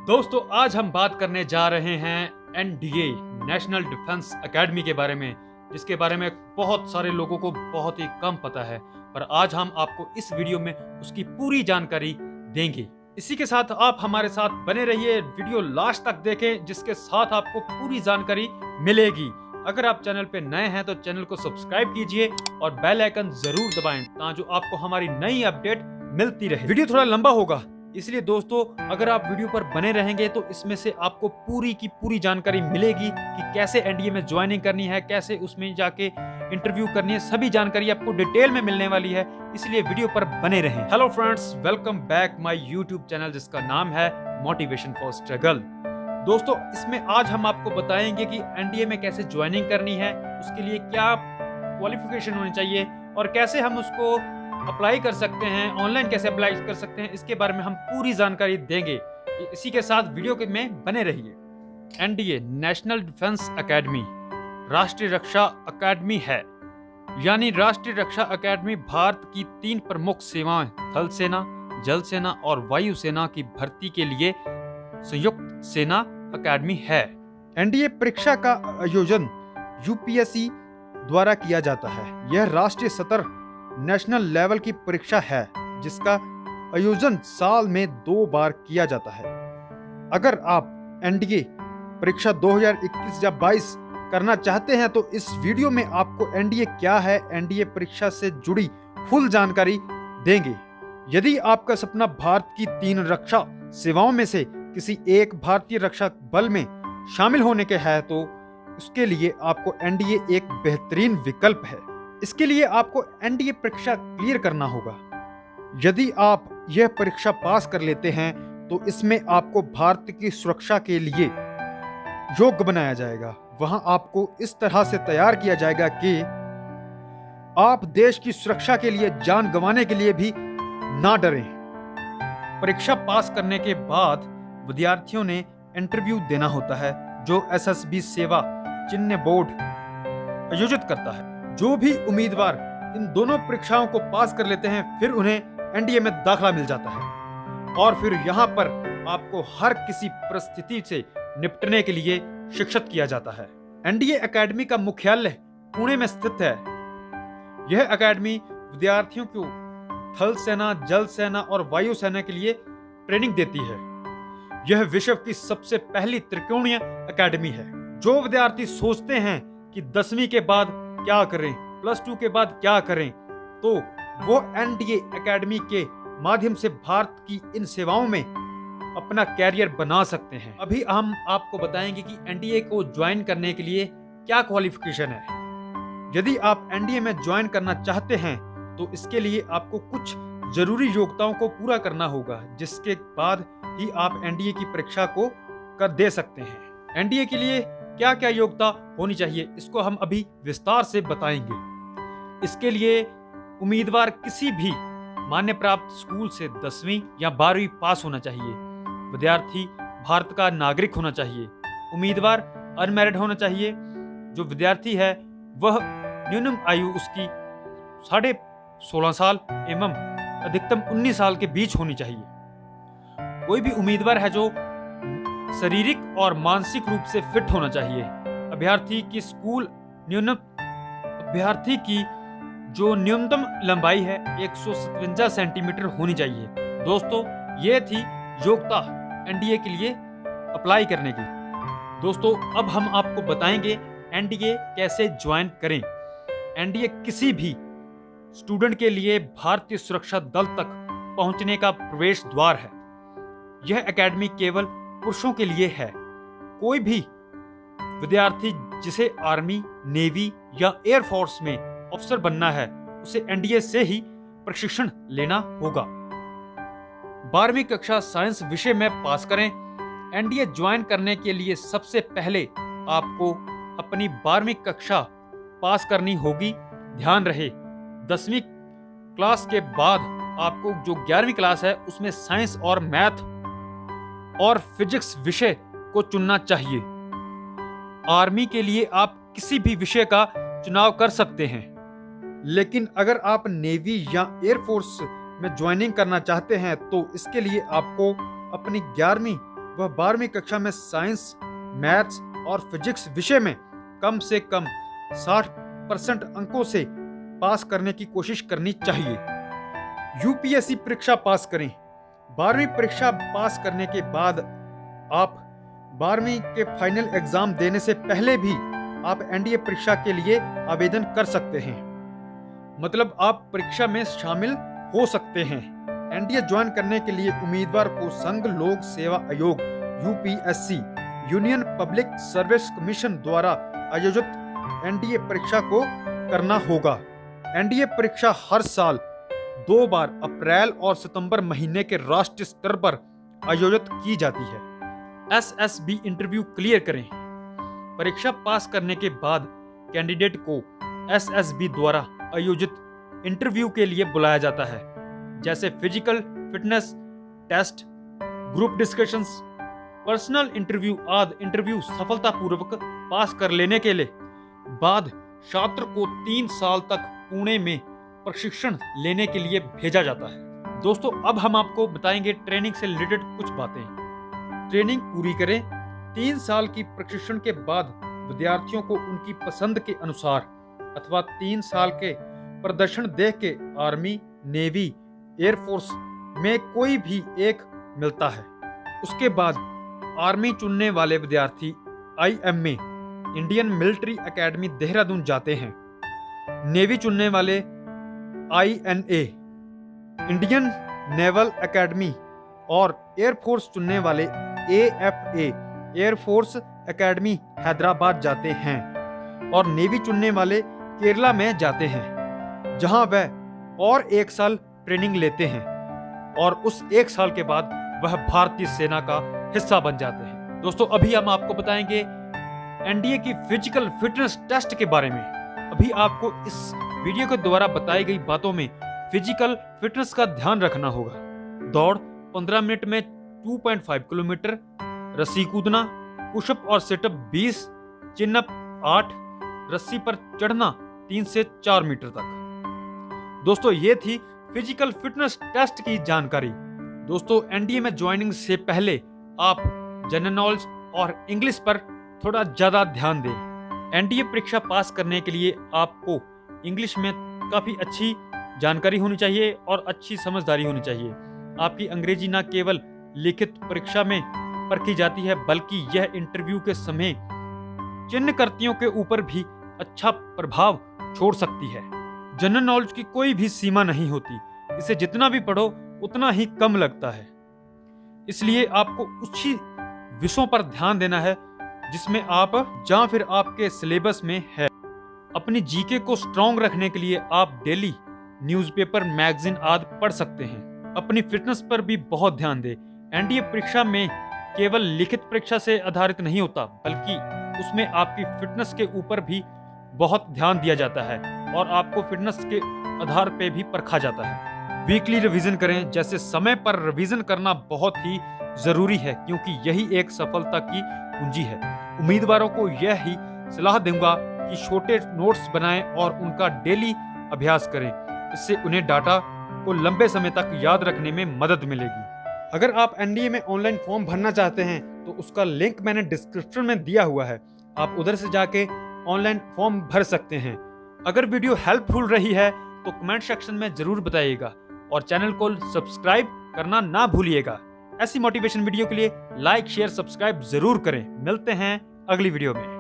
दोस्तों आज हम बात करने जा रहे हैं एनडीए नेशनल डिफेंस एकेडमी के बारे में, जिसके बारे में बहुत सारे लोगों को बहुत ही कम पता है। पर आज हम आपको इस वीडियो में उसकी पूरी जानकारी देंगे। इसी के साथ आप हमारे साथ बने रहिए, वीडियो लास्ट तक देखें, जिसके साथ आपको पूरी जानकारी मिलेगी। अगर आप चैनल पे नए हैं तो चैनल को सब्सक्राइब कीजिए और बेल आइकन जरूर दबाएं ताकि आपको हमारी नई अपडेट मिलती रहे। वीडियो थोड़ा लंबा होगा, इसलिए दोस्तों अगर आप वीडियो पर बने रहेंगे तो इसमें से आपको पूरी की पूरी जानकारी मिलेगी कि कैसे एनडीए में ज्वाइनिंग करनी है, कैसे उसमें जाके इंटरव्यू करनी है। सभी जानकारी आपको डिटेल में मिलने वाली है, इसलिए वीडियो पर बने रहें। Hello friends, welcome back my YouTube channel जिसका नाम है मोटिवेशन फॉर स्ट्रगल। दोस्तों इसमें आज हम आपको बताएंगे कि एनडीए में कैसे ज्वाइनिंग करनी है, उसके लिए क्या क्वालिफिकेशन होनी चाहिए और कैसे हम उसको अप्लाई कर सकते हैं, ऑनलाइन कैसे अप्लाई कर सकते हैं, इसके बारे में हम पूरी जानकारी देंगे। इसी के साथ वीडियो के में बने रहिए। एनडीए नेशनल डिफेंस एकेडमी राष्ट्रीय रक्षा अकेडमी है, यानी राष्ट्रीय रक्षा अकेडमी भारत की 3 प्रमुख सेवाएं थल सेना, जल सेना और वायु सेना की भर्ती के लिए संयुक्त सेना अकेडमी है। एनडीए परीक्षा का आयोजन यूपीएससी द्वारा किया जाता है। यह राष्ट्रीय स्तर नेशनल लेवल की परीक्षा है जिसका आयोजन साल में 2 बार किया जाता है। अगर आप एनडीए परीक्षा 2021 या 22 करना चाहते हैं तो इस वीडियो में आपको एनडीए क्या है, एनडीए परीक्षा से जुड़ी फुल जानकारी देंगे। यदि आपका सपना भारत की 3 रक्षा सेवाओं में से किसी एक भारतीय रक्षा बल में शामिल होने के है तो उसके लिए आपको एनडीए एक बेहतरीन विकल्प है। इसके लिए आपको एनडीए परीक्षा क्लियर करना होगा। यदि आप यह परीक्षा पास कर लेते हैं तो इसमें आपको भारत की सुरक्षा के लिए योग्य बनाया जाएगा। वहां आपको इस तरह से तैयार किया जाएगा कि आप देश की सुरक्षा के लिए जान गंवाने के लिए भी ना डरें। परीक्षा पास करने के बाद विद्यार्थियों ने इंटरव्यू देना होता है जो एसएसबी सेवा चिन्ह बोर्ड आयोजित करता है। जो भी उम्मीदवार इन दोनों परीक्षाओं को पास कर लेते हैं फिर उन्हें एनडीए में दाखिला मिल जाता है और फिर यहाँ पर आपको हर किसी परिस्थिति से निपटने के लिए शिक्षित किया जाता है। एनडीए एकेडमी का मुख्यालय पुणे में स्थित है। यह एकेडमी विद्यार्थियों को थल सेना, जल सेना और वायु सेना के लिए ट्रेनिंग देती है। यह विश्व की सबसे पहली त्रिकोणीय एकेडमी है। जो विद्यार्थी सोचते हैं कि 10वीं के बाद क्या करें, +2 के बाद क्या करें, तो वो एनडीए एकेडमी के माध्यम से भारत की इन सेवाओं में अपना कैरियर बना सकते हैं। अभी हम आपको बताएंगे कि एनडीए को ज्वाइन करने के लिए क्या क्वालिफिकेशन है। यदि आप एनडीए में ज्वाइन करना चाहते हैं तो इसके लिए आपको कुछ जरूरी योग्यताओं को पूरा करना होगा, जिसके बाद ही आप एनडीए की परीक्षा को कर दे सकते हैं। एनडीए के लिए क्या क्या योग्यता होनी चाहिए इसको हम अभी विस्तार से बताएंगे। इसके लिए उम्मीदवार किसी भी मान्य प्राप्त स्कूल से 10वीं या 12वीं पास होना चाहिए। विद्यार्थी भारत का नागरिक होना चाहिए। उम्मीदवार अनमैरिड होना चाहिए। जो विद्यार्थी है वह न्यूनतम आयु उसकी 16.5 साल एवं अधिकतम 19 साल के बीच होनी चाहिए। कोई भी उम्मीदवार है जो शारीरिक और मानसिक रूप से फिट होना चाहिए। अभ्यर्थी की जो न्यूनतम लंबाई है 157 सेंटीमीटर होनी चाहिए। दोस्तों ये थी योग्यता एनडीए के लिए अप्लाई करने की। दोस्तों अब हम आपको बताएंगे एनडीए कैसे ज्वाइन करें। एनडीए किसी भी स्टूडेंट के लिए भारतीय सुरक्षा दल तक पहुंचने का प्रवेश द्वार है। यह एकेडमी केवल पुरुषों के लिए है। कोई भी विद्यार्थी जिसे आर्मी, नेवी या एयरफोर्स में अफसर बनना है उसे एनडीए से ही प्रशिक्षण लेना होगा। 12वीं कक्षा साइंस विषय में पास करें। एनडीए ज्वाइन करने के लिए सबसे पहले आपको अपनी 12वीं कक्षा पास करनी होगी। ध्यान रहे 10वीं क्लास के बाद आपको जो 11वीं क्लास है उसमें साइंस और मैथ और फिजिक्स विषय को चुनना चाहिए। आर्मी के लिए आप किसी भी विषय का चुनाव कर सकते हैं, लेकिन अगर आप नेवी या एयरफोर्स में ज्वाइनिंग करना चाहते हैं तो इसके लिए आपको अपनी 11वीं वह 12वीं कक्षा में साइंस, मैथ्स और फिजिक्स विषय में कम से कम 60% अंकों से पास करने की कोशिश करनी चाहिए। यूपीएससी परीक्षा पास करें। 12वीं परीक्षा पास करने के बाद आप 12वीं के फाइनल एग्जाम देने से पहले भी आप एनडीए परीक्षा के लिए आवेदन कर सकते हैं। मतलब आप परीक्षा में शामिल हो सकते हैं। एनडीए ज्वाइन करने के लिए उम्मीदवार को संघ लोक सेवा आयोग UPSC union public service commission द्वारा आयोजित एनडीए परीक्षा को करना होगा। एनडीए परीक्षा हर साल 2 बार अप्रैल और सितंबर महीने के राष्ट्रीय स्तर पर आयोजित की जाती है। एसएसबी इंटरव्यू क्लियर करें। परीक्षा पास करने के बाद कैंडिडेट को एसएसबी द्वारा आयोजित इंटरव्यू के लिए बुलाया जाता है, जैसे physical fitness test, group discussions, personal interview आदि। इंटरव्यू सफलतापूर्वक पास कर लेने के लिए बाद छात्र को 3 साल तक पुणे में प्रशिक्षण लेने के लिए भेजा जाता है। दोस्तों, अब हम आपको बताएंगे ट्रेनिंग से रिलेटेड कुछ बातें। ट्रेनिंग पूरी करें। 3 साल की प्रशिक्षण के बाद विद्यार्थियों को उनकी पसंद के अनुसार अथवा 3 साल के प्रदर्शन देख के आर्मी, नेवी, एयरफोर्स में कोई भी एक मिलता है। उसके बाद आर्मी चुनने वाले विद्यार्थी IMA Indian military academy Dehradun जाते हैं। नेवी चुनने वाले आईएनए इंडियन नेवल एकेडमी और एयरफोर्स चुनने वाले एएफए एयरफोर्स एकेडमी हैदराबाद जाते हैं। और नेवी चुनने वाले केरला में जाते हैं, जहां वह और 1 साल ट्रेनिंग लेते हैं और उस 1 साल के बाद वह भारतीय सेना का हिस्सा बन जाते हैं। दोस्तों, अभी हम आपको बताएंगे एनडीए की फिजिकल फिटनेस टेस्ट के बारे में। अभी आपको इस वीडियो के द्वारा बताई गई बातों में फिजिकल फिटनेस का ध्यान रखना होगा। दौड़ 15 मिनट में 2.5 किलोमीटर, रस्सी कूदना, पुशअप और सिटअप 20, चिनअप 8, रस्सी पर चढ़ना 3 से 4 मीटर तक। दोस्तों, ये थी फिजिकल फिटनेस टेस्ट की जानकारी। दोस्तों, एनडीए में ज्वाइनिंग से पहले आप जनरल नॉलेज और इंग्लिश पर थोड़ा ज्यादा ध्यान दें। एनडीए परीक्षा पास करने के लिए आपको इंग्लिश में काफी अच्छी जानकारी होनी चाहिए और अच्छी समझदारी होनी चाहिए। आपकी अंग्रेजी न केवल लिखित परीक्षा में परखी जाती है, बल्कि यह इंटरव्यू के समय चिन्हकर्तियों के ऊपर भी अच्छा प्रभाव छोड़ सकती है। जनरल नॉलेज की कोई भी सीमा नहीं होती, इसे जितना भी पढ़ो उतना ही कम लगता है। इसलिए आपको उसी विषयों पर ध्यान देना है जिसमें आप जहां फिर आपके सिलेबस में है। अपनी जीके को स्ट्रॉन्ग रखने के लिए आप डेली न्यूज़पेपर, मैगजीन आदि पढ़ सकते हैं। अपनी फिटनेस पर भी बहुत ध्यान दें। एनडीए परीक्षा में केवल लिखित परीक्षा से आधारित नहीं होता, बल्कि उसमें आपकी फिटनेस के ऊपर भी बहुत ध्यान दिया जाता है और आपको फिटनेस के आधार पे भी परखा जाता है। वीकली रिवीजन करें। जैसे समय पर रिवीजन करना बहुत ही जरूरी है, क्योंकि यही एक सफलता की कुंजी है। उम्मीदवारों को यह ही सलाह दूंगा कि छोटे नोट्स बनाएं और उनका डेली अभ्यास करें। इससे उन्हें डाटा को लंबे समय तक याद रखने में मदद मिलेगी। अगर आप एनडीए में ऑनलाइन फॉर्म भरना चाहते हैं तो उसका लिंक मैंने डिस्क्रिप्शन में दिया हुआ है, आप उधर से जाके ऑनलाइन फॉर्म भर सकते हैं। अगर वीडियो हेल्पफुल रही है तो कमेंट सेक्शन में जरूर बताइएगा और चैनल को सब्सक्राइब करना ना भूलिएगा। ऐसी मोटिवेशन वीडियो के लिए लाइक, शेयर, सब्सक्राइब जरूर करें। मिलते हैं अगली वीडियो में।